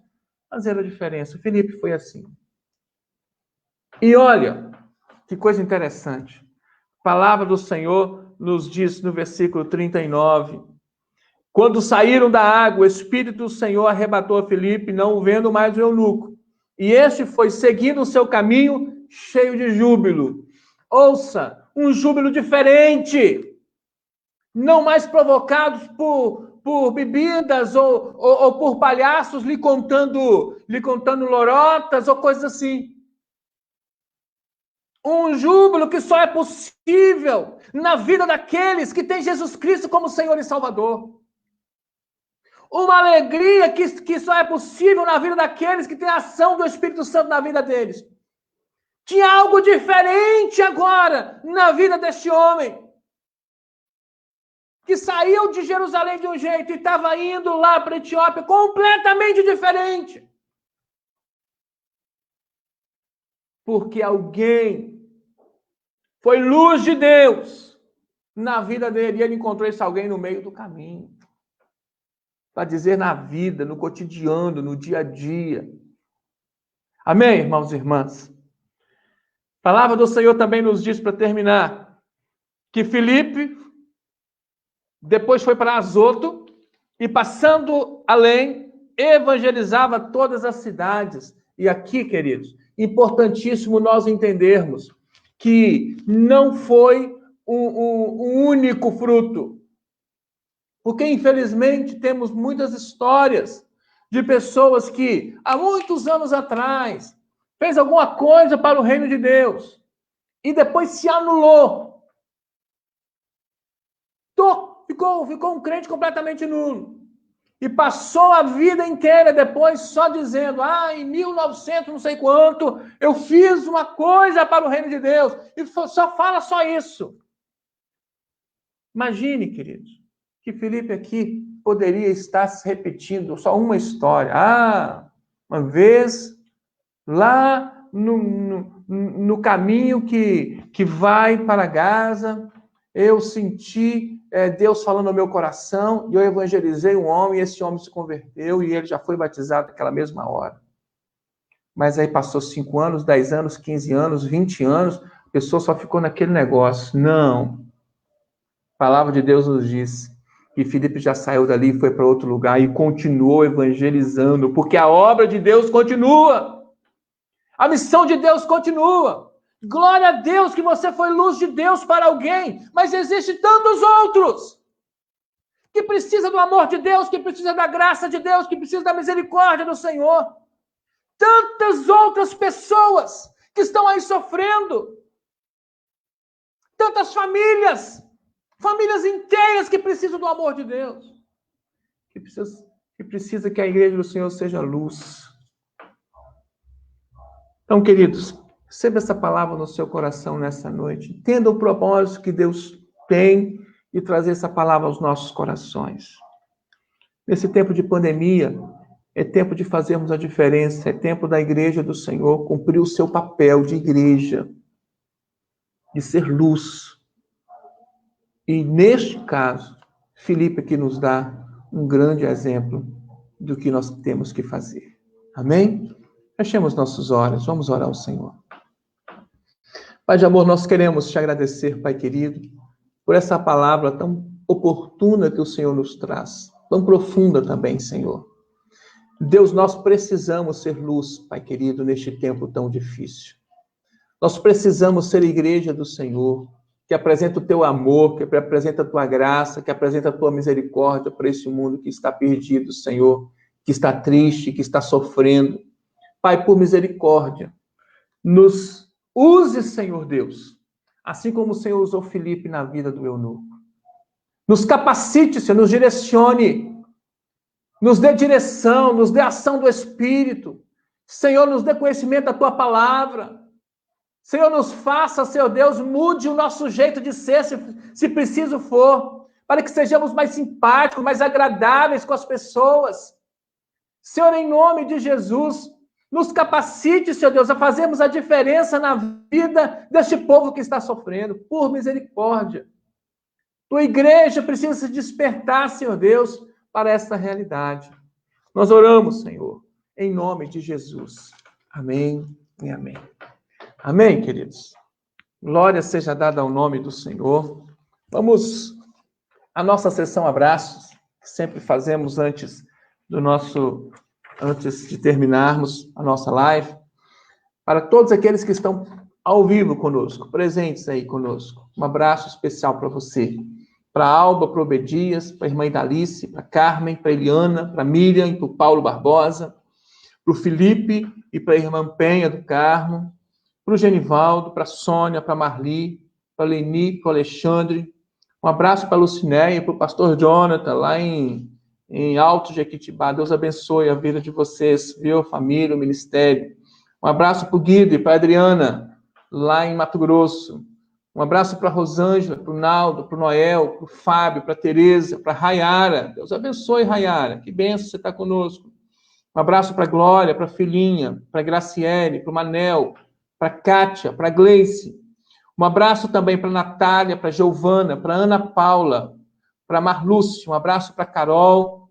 fazer a diferença. Filipe foi assim. E olha, que coisa interessante. A palavra do Senhor nos diz no versículo 39, quando saíram da água, o Espírito do Senhor arrebatou a Filipe, não vendo mais o eunuco. E este foi seguindo o seu caminho, cheio de júbilo. Ouça, um júbilo diferente. Não mais provocados por bebidas ou por palhaços lhe contando lorotas ou coisas assim. Um júbilo que só é possível na vida daqueles que têm Jesus Cristo como Senhor e Salvador. Uma alegria que só é possível na vida daqueles que têm a ação do Espírito Santo na vida deles. Tinha algo diferente agora na vida deste homem. Que saiu de Jerusalém de um jeito e estava indo lá para a Etiópia completamente diferente. porque alguém foi luz de Deus na vida dele, e ele encontrou esse alguém no meio do caminho. Para dizer na vida, no cotidiano, no dia a dia. Amém, irmãos e irmãs? A palavra do Senhor também nos diz, para terminar, que Filipe depois foi para Azoto e, passando além, evangelizava todas as cidades. E aqui, queridos, importantíssimo nós entendermos que não foi um único fruto. Porque, infelizmente, temos muitas histórias de pessoas que, há muitos anos atrás, fez alguma coisa para o reino de Deus e depois se anulou. Ficou um crente completamente nulo. E passou a vida inteira depois só dizendo, em 1900 não sei quanto, eu fiz uma coisa para o reino de Deus. E só fala só isso. Imagine, queridos, que Filipe aqui poderia estar se repetindo só uma história. Uma vez, lá no caminho que vai para Gaza, eu senti Deus falando no meu coração, e eu evangelizei um homem, e esse homem se converteu, e ele já foi batizado naquela mesma hora. Mas aí passou 5 anos, 10 anos, 15 anos, 20 anos, a pessoa só ficou naquele negócio. Não. A palavra de Deus nos diz que Filipe já saiu dali e foi para outro lugar e continuou evangelizando, porque a obra de Deus continua. A missão de Deus continua. Glória a Deus que você foi luz de Deus para alguém, mas existem tantos outros que precisam do amor de Deus, que precisam da graça de Deus, que precisam da misericórdia do Senhor. Tantas outras pessoas que estão aí sofrendo. Tantas famílias inteiras que precisam do amor de Deus. Que precisa que a igreja do Senhor seja luz. Então, queridos, receba essa palavra no seu coração nessa noite. Entenda o propósito que Deus tem de trazer essa palavra aos nossos corações. Nesse tempo de pandemia, é tempo de fazermos a diferença, é tempo da igreja do Senhor cumprir o seu papel de igreja, de ser luz. E neste caso, Filipe aqui nos dá um grande exemplo do que nós temos que fazer. Amém? Fechemos nossos olhos, vamos orar ao Senhor. Pai de amor, nós queremos te agradecer, Pai querido, por essa palavra tão oportuna que o Senhor nos traz, tão profunda também, Senhor. Deus, nós precisamos ser luz, Pai querido, neste tempo tão difícil. Nós precisamos ser igreja do Senhor, que apresenta o teu amor, que apresenta a tua graça, que apresenta a tua misericórdia para esse mundo que está perdido, Senhor, que está triste, que está sofrendo. Pai, por misericórdia, nos use, Senhor Deus, assim como o Senhor usou Filipe na vida do eunuco. Nos capacite, Senhor, nos direcione, nos dê direção, nos dê ação do Espírito. Senhor, nos dê conhecimento da tua palavra. Senhor, nos faça, Senhor Deus, mude o nosso jeito de ser, se preciso for, para que sejamos mais simpáticos, mais agradáveis com as pessoas. Senhor, em nome de Jesus, nos capacite, Senhor Deus, a fazermos a diferença na vida deste povo que está sofrendo, por misericórdia. Tua igreja precisa se despertar, Senhor Deus, para esta realidade. Nós oramos, Senhor, em nome de Jesus. Amém e amém. Amém, queridos? Glória seja dada ao nome do Senhor. Vamos à nossa sessão abraços, que sempre fazemos antes de terminarmos a nossa live, para todos aqueles que estão ao vivo conosco, presentes aí conosco. Um abraço especial para você, para a Alba, para o Obedias, para a irmã Idalice, para a Carmen, para a Eliana, para a Miriam e para o Paulo Barbosa, para o Felipe e para a irmã Penha do Carmo, para o Genivaldo, para a Sônia, para a Marli, para a Leni, para o Alexandre. Um abraço para a Lucinéia e para o pastor Jonathan, lá em Alto Jequitibá. Deus abençoe a vida de vocês, viu? Família, o ministério. Um abraço para o Guido e para a Adriana, lá em Mato Grosso. Um abraço para a Rosângela, para o Naldo, para o Noel, para o Fábio, para a Tereza, para a Rayara. Deus abençoe, Rayara. Que bênção você está conosco. Um abraço para a Glória, para a filhinha, para a Graciele, para o Manel, para Kátia, para Gleice. Um abraço também para Natália, para Giovana, para Ana Paula, para Marlúcia. Um abraço para Carol,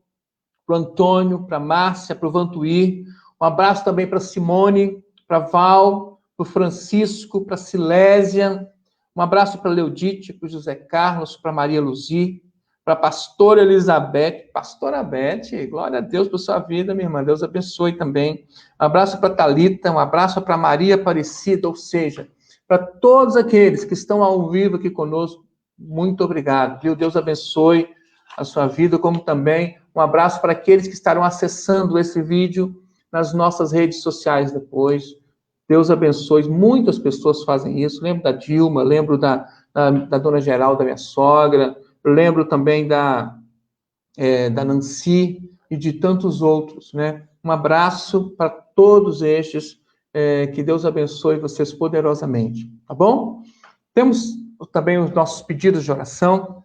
para o Antônio, para Márcia, para o Vantuir. Um abraço também para Simone, para Val, para o Francisco, para Silésia. Um abraço para Leudite, para o José Carlos, para Maria Luzi, para a pastora Elizabeth. Pastora Beth, glória a Deus por sua vida, minha irmã. Deus abençoe também. Um abraço para Thalita, um abraço para Maria Aparecida, ou seja, para todos aqueles que estão ao vivo aqui conosco, muito obrigado, viu? Deus abençoe a sua vida, como também um abraço para aqueles que estarão acessando esse vídeo nas nossas redes sociais depois. Deus abençoe. Muitas pessoas fazem isso. Lembro da Dilma, lembro da dona Geralda, minha sogra, lembro também da Nancy e de tantos outros, né? Um abraço para todos estes, que Deus abençoe vocês poderosamente, tá bom? Temos também os nossos pedidos de oração.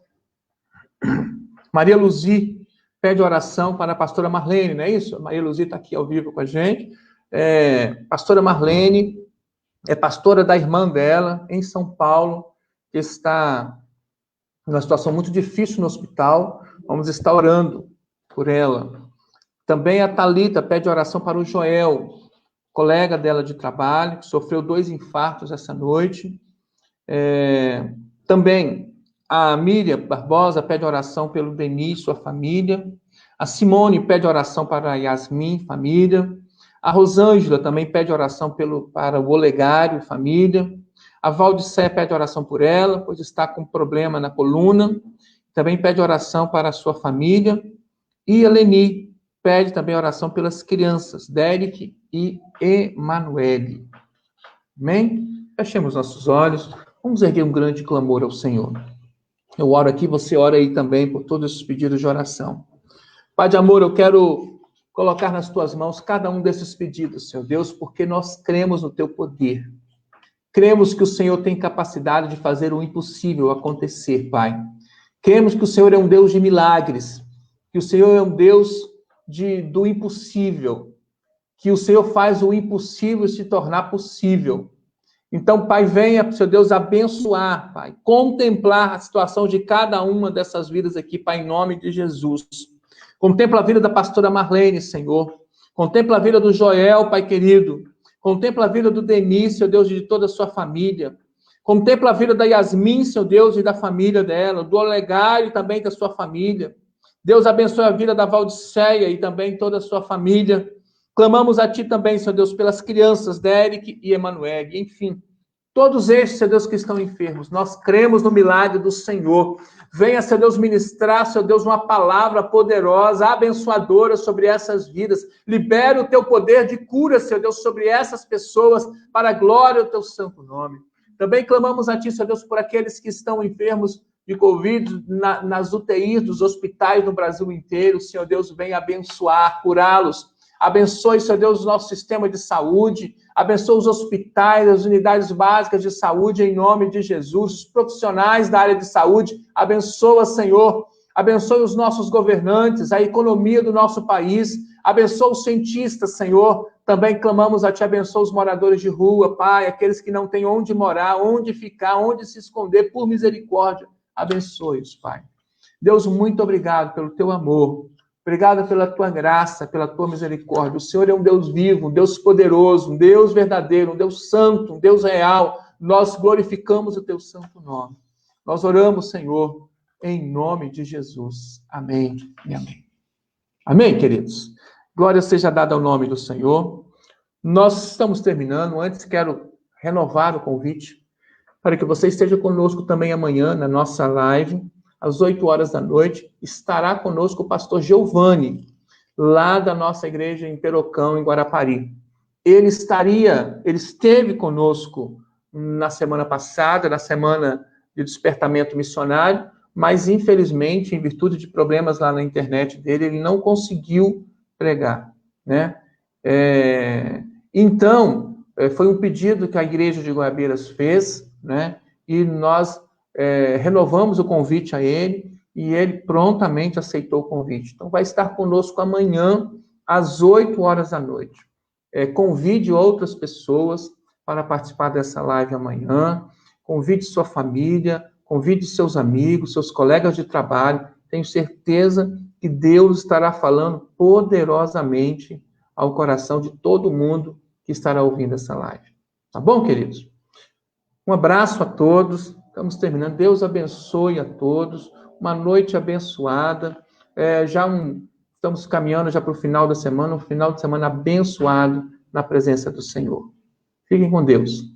Maria Luzi pede oração para a pastora Marlene, não é isso? A Maria Luzi está aqui ao vivo com a gente. Pastora Marlene é pastora da irmã dela, em São Paulo, que está numa situação muito difícil no hospital. Vamos estar orando por ela. Também a Thalita pede oração para o Joel, colega dela de trabalho, que sofreu 2 infartos essa noite. Também a Miriam Barbosa pede oração pelo Denis e sua família. A Simone pede oração para a Yasmin, família. A Rosângela também pede oração para o Olegário, família. A Valdicé pede oração por ela, pois está com problema na coluna. Também pede oração para a sua família. E a Leni pede também oração pelas crianças, Derek e Emanuele. Amém? Fechemos nossos olhos. Vamos erguer um grande clamor ao Senhor. Eu oro aqui, você ora aí também por todos os pedidos de oração. Pai de amor, eu quero colocar nas tuas mãos cada um desses pedidos, Senhor Deus, porque nós cremos no teu poder. Cremos que o Senhor tem capacidade de fazer o impossível acontecer, Pai. Cremos que o Senhor é um Deus de milagres, que o Senhor é um Deus do impossível, que o Senhor faz o impossível se tornar possível. Então, Pai, venha, Senhor Deus, abençoar, Pai, contemplar a situação de cada uma dessas vidas aqui, Pai, em nome de Jesus. Contempla a vida da pastora Marlene, Senhor. Contempla a vida do Joel, Pai querido. Contempla a vida do Denis, Senhor Deus, e de toda a sua família. Contempla a vida da Yasmin, Senhor Deus, e da família dela, do Olegário também da sua família. Deus abençoe a vida da Valdiceia e também toda a sua família. Clamamos a Ti também, Senhor Deus, pelas crianças, Derek e Emanuele, enfim. Todos estes, Senhor Deus, que estão enfermos, nós cremos no milagre do Senhor. Venha, Senhor Deus, ministrar, Senhor Deus, uma palavra poderosa, abençoadora sobre essas vidas. Libera o Teu poder de cura, Senhor Deus, sobre essas pessoas, para a glória do Teu santo nome. Também clamamos a Ti, Senhor Deus, por aqueles que estão enfermos de Covid, nas UTIs dos hospitais no Brasil inteiro. Senhor Deus, venha abençoar, curá-los. Abençoe, Senhor Deus, o nosso sistema de saúde. Abençoe os hospitais, as unidades básicas de saúde, em nome de Jesus. Os profissionais da área de saúde. Abençoa, Senhor. Abençoe os nossos governantes, a economia do nosso país. Abençoa os cientistas, Senhor. Também clamamos a Ti, abençoa os moradores de rua, Pai, aqueles que não têm onde morar, onde ficar, onde se esconder, por misericórdia. Abençoe-os, Pai. Deus, muito obrigado pelo Teu amor. Obrigado pela Tua graça, pela Tua misericórdia. O Senhor é um Deus vivo, um Deus poderoso, um Deus verdadeiro, um Deus santo, um Deus real. Nós glorificamos o Teu santo nome. Nós oramos, Senhor, em nome de Jesus. Amém e amém. Amém, queridos? Glória seja dada ao nome do Senhor. Nós estamos terminando. Antes, quero renovar o convite para que você esteja conosco também amanhã na nossa live, às 8 horas da noite. Estará conosco o pastor Giovanni, lá da nossa igreja em Perocão, em Guarapari. Ele esteve conosco na semana passada, na semana de despertamento missionário, mas infelizmente, em virtude de problemas lá na internet dele, ele não conseguiu pregar, né? Então, foi um pedido que a igreja de Goiabeiras fez, né? E nós renovamos o convite a ele, e ele prontamente aceitou o convite. Então, vai estar conosco amanhã, às 8 horas da noite. Convide outras pessoas, para participar dessa live amanhã. Convide sua família, convide seus amigos, seus colegas de trabalho. Tenho certeza que Deus estará falando poderosamente ao coração de todo mundo que estará ouvindo essa live. Tá bom, queridos? Um abraço a todos. Estamos terminando. Deus abençoe a todos. Uma noite abençoada. Estamos caminhando já para o final da semana, um final de semana abençoado na presença do Senhor. Fiquem com Deus.